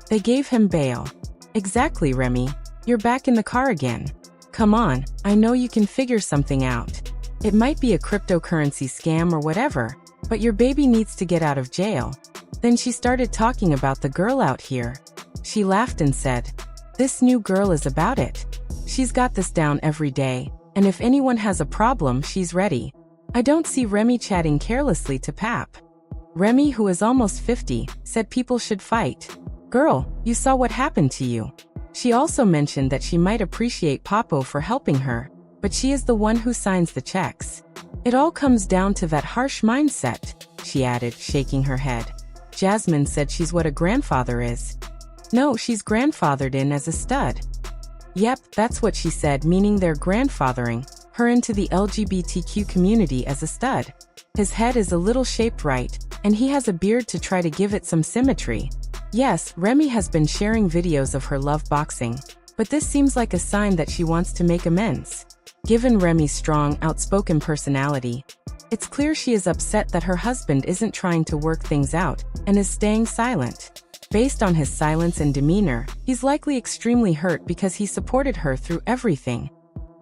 They gave him bail. Exactly, Remy. You're back in the car again. Come on, I know you can figure something out. It might be a cryptocurrency scam or whatever, but your baby needs to get out of jail. Then she started talking about the girl out here. She laughed and said, "This new girl is about it. She's got this down every day, and if anyone has a problem, she's ready." I don't see Remy chatting carelessly to Pap. Remy, who is almost 50, said people should fight. Girl, you saw what happened to you. She also mentioned that she might appreciate Papo for helping her, but she is the one who signs the checks. It all comes down to that harsh mindset, she added, shaking her head. Jasmine said she's what a grandfather is. No, she's grandfathered in as a stud. Yep, that's what she said, meaning they're grandfathering her into the LGBTQ community as a stud. His head is a little shaped right, and he has a beard to try to give it some symmetry. Yes, Remy has been sharing videos of her love boxing, but this seems like a sign that she wants to make amends. Given Remy's strong, outspoken personality, it's clear she is upset that her husband isn't trying to work things out and is staying silent. Based on his silence and demeanor, he's likely extremely hurt because he supported her through everything.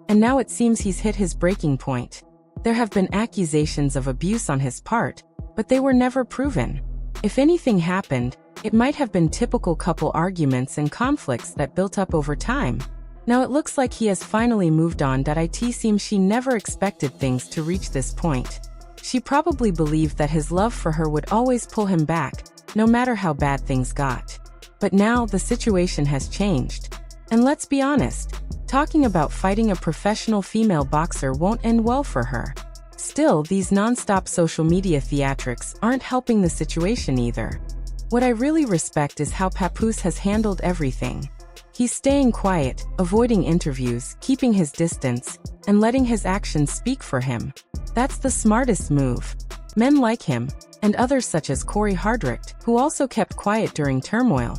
And now it seems he's hit his breaking point. There have been accusations of abuse on his part, but they were never proven. If anything happened, it might have been typical couple arguments and conflicts that built up over time. Now it looks like he has finally moved on. It seems she never expected things to reach this point. She probably believed that his love for her would always pull him back, no matter how bad things got. But now the situation has changed. And let's be honest, talking about fighting a professional female boxer won't end well for her. Still, these non-stop social media theatrics aren't helping the situation either. What I really respect is how Papoose has handled everything. He's staying quiet, avoiding interviews, keeping his distance, and letting his actions speak for him. That's the smartest move. Men like him, and others such as Corey Hardrict, who also kept quiet during turmoil,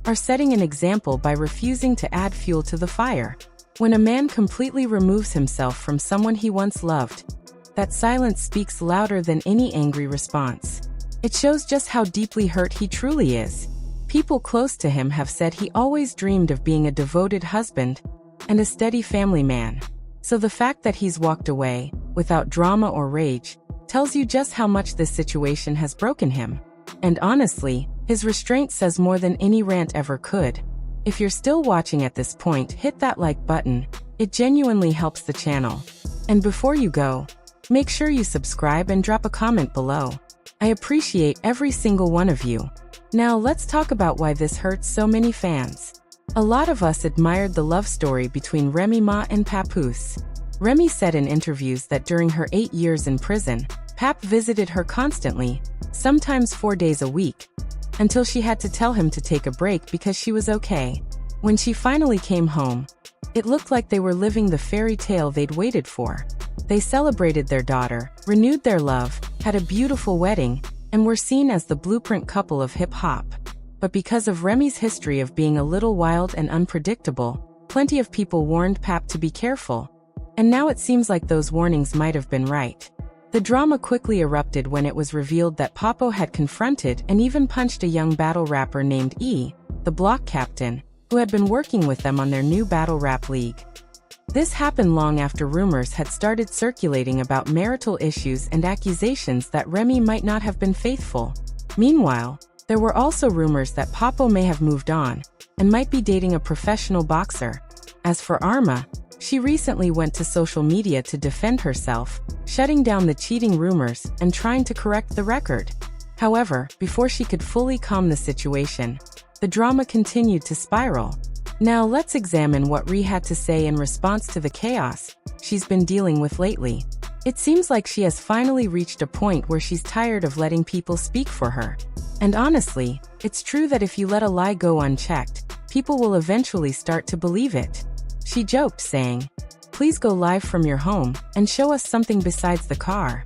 are setting an example by refusing to add fuel to the fire. When a man completely removes himself from someone he once loved, that silence speaks louder than any angry response. It shows just how deeply hurt he truly is. People close to him have said he always dreamed of being a devoted husband and a steady family man. So the fact that he's walked away, without drama or rage, tells you just how much this situation has broken him. And honestly, his restraint says more than any rant ever could. If you're still watching at this point, hit that like button. It genuinely helps the channel. And before you go, make sure you subscribe and drop a comment below. I appreciate every single one of you. Now let's talk about why this hurts so many fans. A lot of us admired the love story between Remy Ma and Papoose. Remy said in interviews that during her 8 years in prison, Pap visited her constantly, sometimes 4 days a week, until she had to tell him to take a break because she was okay. When she finally came home, it looked like they were living the fairy tale they'd waited for. They celebrated their daughter, renewed their love, had a beautiful wedding, and were seen as the blueprint couple of hip-hop. But because of Remy's history of being a little wild and unpredictable, plenty of people warned Pap to be careful. And now it seems like those warnings might have been right. The drama quickly erupted when it was revealed that Papo had confronted and even punched a young battle rapper named E, the block captain, who had been working with them on their new battle rap league. This happened long after rumors had started circulating about marital issues and accusations that Remy might not have been faithful. Meanwhile, there were also rumors that Papo may have moved on and might be dating a professional boxer. As for Arma, she recently went to social media to defend herself, shutting down the cheating rumors and trying to correct the record. However, before she could fully calm the situation, the drama continued to spiral. Now let's examine what Ree had to say in response to the chaos she's been dealing with lately. It seems like she has finally reached a point where she's tired of letting people speak for her. And honestly, it's true that if you let a lie go unchecked, people will eventually start to believe it. She joked, saying, "Please go live from your home and show us something besides the car."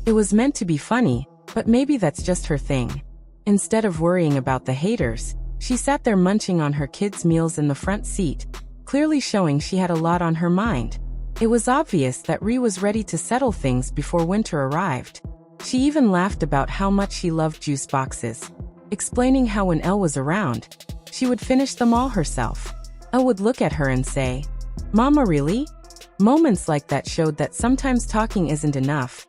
It was meant to be funny, but maybe that's just her thing. Instead of worrying about the haters, she sat there munching on her kids' meals in the front seat, clearly showing she had a lot on her mind. It was obvious that Ree was ready to settle things before winter arrived. She even laughed about how much she loved juice boxes, explaining how when Elle was around, She would finish them all herself. I would look at her and say, "Mama, really?" Moments like that showed that sometimes talking isn't enough.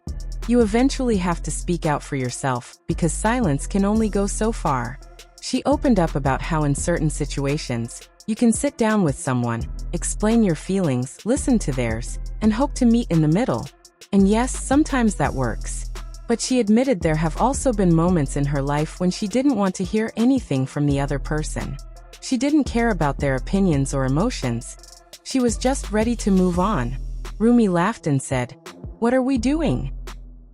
You eventually have to speak out for yourself, because silence can only go so far. She opened up about how in certain situations, you can sit down with someone, explain your feelings, listen to theirs, and hope to meet in the middle. And yes, sometimes that works. But she admitted there have also been moments in her life when she didn't want to hear anything from the other person. She didn't care about their opinions or emotions. She was just ready to move on. Remy laughed and said, "What are we doing?"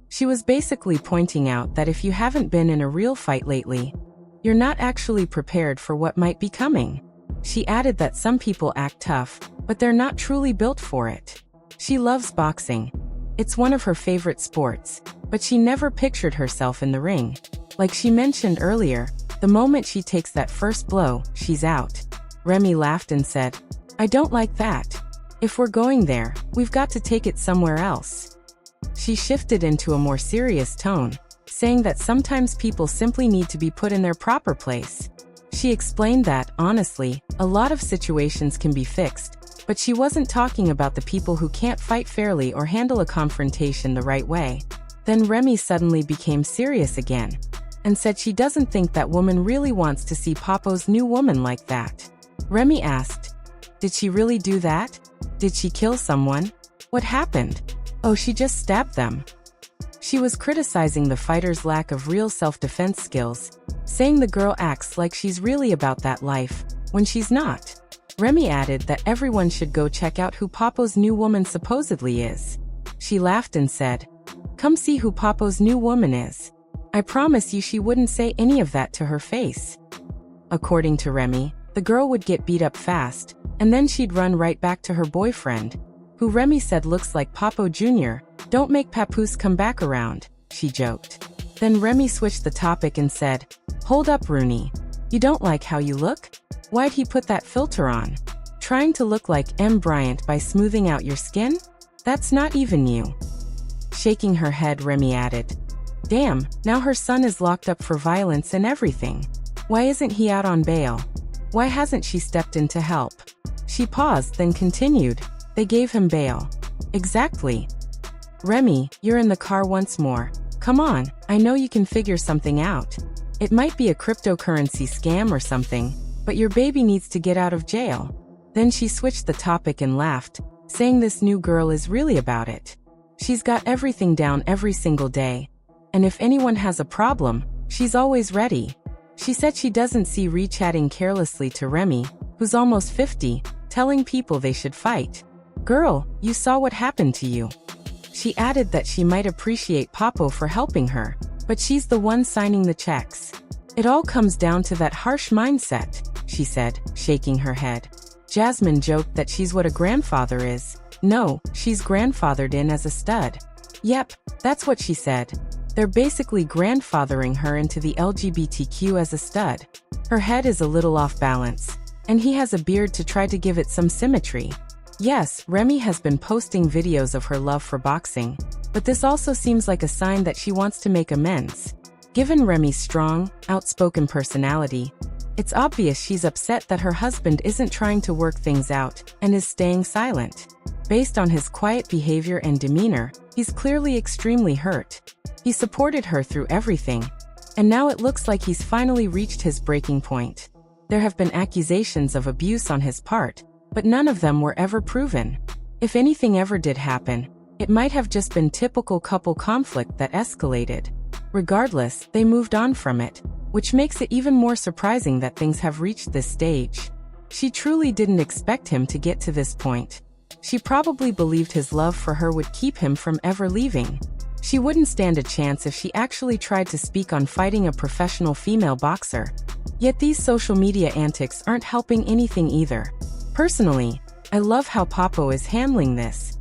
She was basically pointing out that if you haven't been in a real fight lately, you're not actually prepared for what might be coming. She added that some people act tough, but they're not truly built for it. She loves boxing. It's one of her favorite sports, but she never pictured herself in the ring. Like she mentioned earlier, the moment she takes that first blow, she's out. Remy laughed and said, "I don't like that. If we're going there, we've got to take it somewhere else." She shifted into a more serious tone, saying that sometimes people simply need to be put in their proper place. She explained that, honestly, a lot of situations can be fixed, but she wasn't talking about the people who can't fight fairly or handle a confrontation the right way. Then Remy suddenly became serious again, and said she doesn't think that woman really wants to see Papo's new woman like that. Remy asked, "Did she really do that? Did she kill someone? What happened?" "Oh, she just stabbed them." She was criticizing the fighter's lack of real self-defense skills, saying the girl acts like she's really about that life, when she's not. Remy added that everyone should go check out who Papo's new woman supposedly is. She laughed and said, "Come see who Papo's new woman is. I promise you she wouldn't say any of that to her face." According to Remy, the girl would get beat up fast, and then she'd run right back to her boyfriend, who Remy said looks like Papo Jr. "Don't make Papoose come back around," she joked. Then Remy switched the topic and said, "Hold up, Rooney. You don't like how you look? Why'd he put that filter on? Trying to look like M. Bryant by smoothing out your skin? That's not even you." Shaking her head, Remy added, "Damn, now her son is locked up for violence and everything. Why isn't he out on bail? Why hasn't she stepped in to help?" She paused, then continued, "They gave him bail." "Exactly. Remy, you're in the car once more. Come on, I know you can figure something out. It might be a cryptocurrency scam or something, but your baby needs to get out of jail." Then she switched the topic and laughed, saying this new girl is really about it. She's got everything down every single day. And if anyone has a problem, she's always ready. She said she doesn't see Ree chatting carelessly to Remy, who's almost 50, telling people they should fight. "Girl, you saw what happened to you." She added that she might appreciate Papo for helping her, but she's the one signing the checks. "It all comes down to that harsh mindset," she said, shaking her head. Jasmine joked that she's what a grandfather is. No, she's grandfathered in as a stud. Yep, that's what she said. They're basically grandfathering her into the LGBTQ as a stud. Her head is a little off balance, and he has a beard to try to give it some symmetry. Yes, Remy has been posting videos of her love for boxing, but this also seems like a sign that she wants to make amends. Given Remy's strong, outspoken personality, it's obvious she's upset that her husband isn't trying to work things out and is staying silent. Based on his quiet behavior and demeanor, he's clearly extremely hurt. He supported her through everything, and now it looks like he's finally reached his breaking point. There have been accusations of abuse on his part, but none of them were ever proven. If anything ever did happen, it might have just been typical couple conflict that escalated. Regardless, they moved on from it, which makes it even more surprising that things have reached this stage. She truly didn't expect him to get to this point. She probably believed his love for her would keep him from ever leaving. She wouldn't stand a chance if she actually tried to speak on fighting a professional female boxer. Yet these social media antics aren't helping anything either. Personally, I love how Papo is handling this.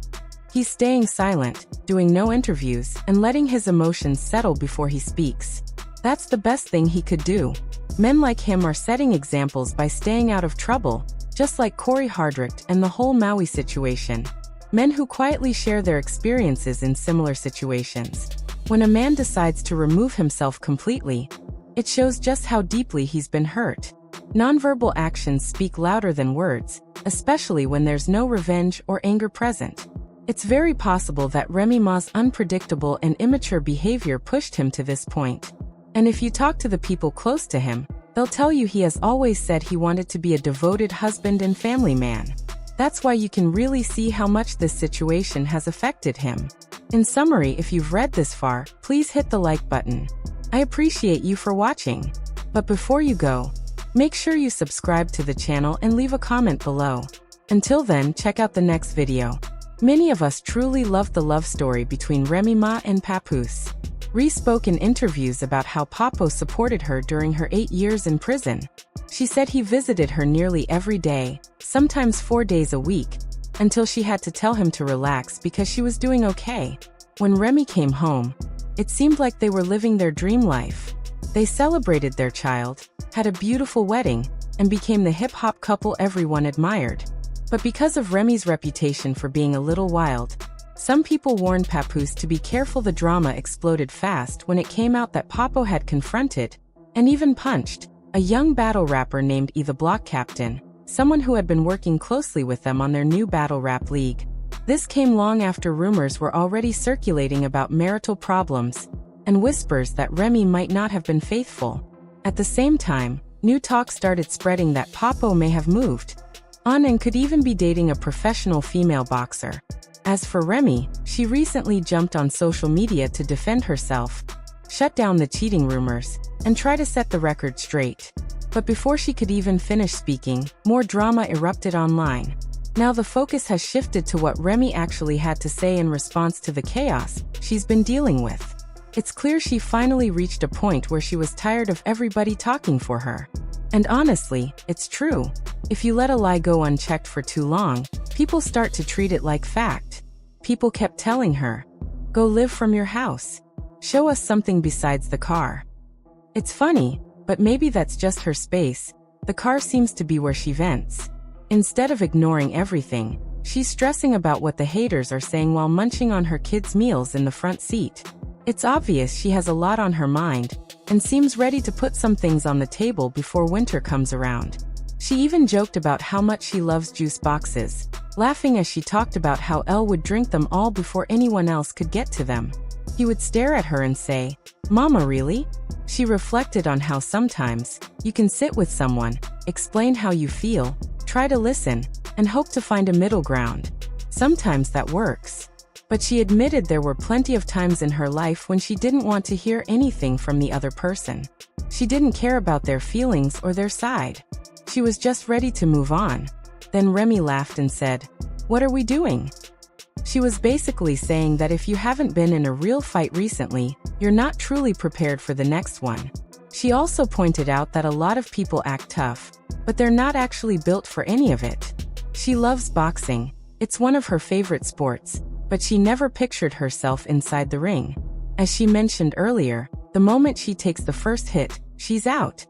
He's staying silent, doing no interviews, and letting his emotions settle before he speaks. That's the best thing he could do. Men like him are setting examples by staying out of trouble, just like Corey Hardrict and the whole Maui situation. Men who quietly share their experiences in similar situations. When a man decides to remove himself completely, it shows just how deeply he's been hurt. Nonverbal actions speak louder than words, especially when there's no revenge or anger present. It's very possible that Remy Ma's unpredictable and immature behavior pushed him to this point. And if you talk to the people close to him, they'll tell you he has always said he wanted to be a devoted husband and family man. That's why you can really see how much this situation has affected him. In summary, if you've read this far, please hit the like button. I appreciate you for watching. But before you go, make sure you subscribe to the channel and leave a comment below. Until then, check out the next video. Many of us truly loved the love story between Remy Ma and Papoose. Ree spoke in interviews about how Papo supported her during her 8 years in prison. She said he visited her nearly every day, sometimes 4 days a week, until she had to tell him to relax because she was doing okay. When Remy came home, it seemed like they were living their dream life. They celebrated their child, had a beautiful wedding, and became the hip-hop couple everyone admired. But because of Remy's reputation for being a little wild, some people warned Papoose to be careful. The drama exploded fast when it came out that Papo had confronted, and even punched, a young battle rapper named E the Block Captain, someone who had been working closely with them on their new battle rap league. This came long after rumors were already circulating about marital problems, and whispers that Remy might not have been faithful. At the same time, new talk started spreading that Papo may have moved on and could even be dating a professional female boxer. As for Remy, she recently jumped on social media to defend herself, shut down the cheating rumors, and try to set the record straight. But before she could even finish speaking, more drama erupted online. Now the focus has shifted to what Remy actually had to say in response to the chaos she's been dealing with. It's clear she finally reached a point where she was tired of everybody talking for her. And honestly, it's true. If you let a lie go unchecked for too long, people start to treat it like fact. People kept telling her, "Go live from your house. Show us something besides the car." It's funny, but maybe that's just her space. The car seems to be where she vents. Instead of ignoring everything, she's stressing about what the haters are saying while munching on her kids' meals in the front seat. It's obvious she has a lot on her mind, and seems ready to put some things on the table before winter comes around. She even joked about how much she loves juice boxes, laughing as she talked about how Elle would drink them all before anyone else could get to them. He would stare at her and say, "Mama, really?" She reflected on how sometimes you can sit with someone, explain how you feel, try to listen, and hope to find a middle ground. Sometimes that works. But she admitted there were plenty of times in her life when she didn't want to hear anything from the other person. She didn't care about their feelings or their side. She was just ready to move on. Then Remy laughed and said, "What are we doing?" She was basically saying that if you haven't been in a real fight recently, you're not truly prepared for the next one. She also pointed out that a lot of people act tough, but they're not actually built for any of it. She loves boxing. It's one of her favorite sports, but she never pictured herself inside the ring. As she mentioned earlier, the moment she takes the first hit, she's out.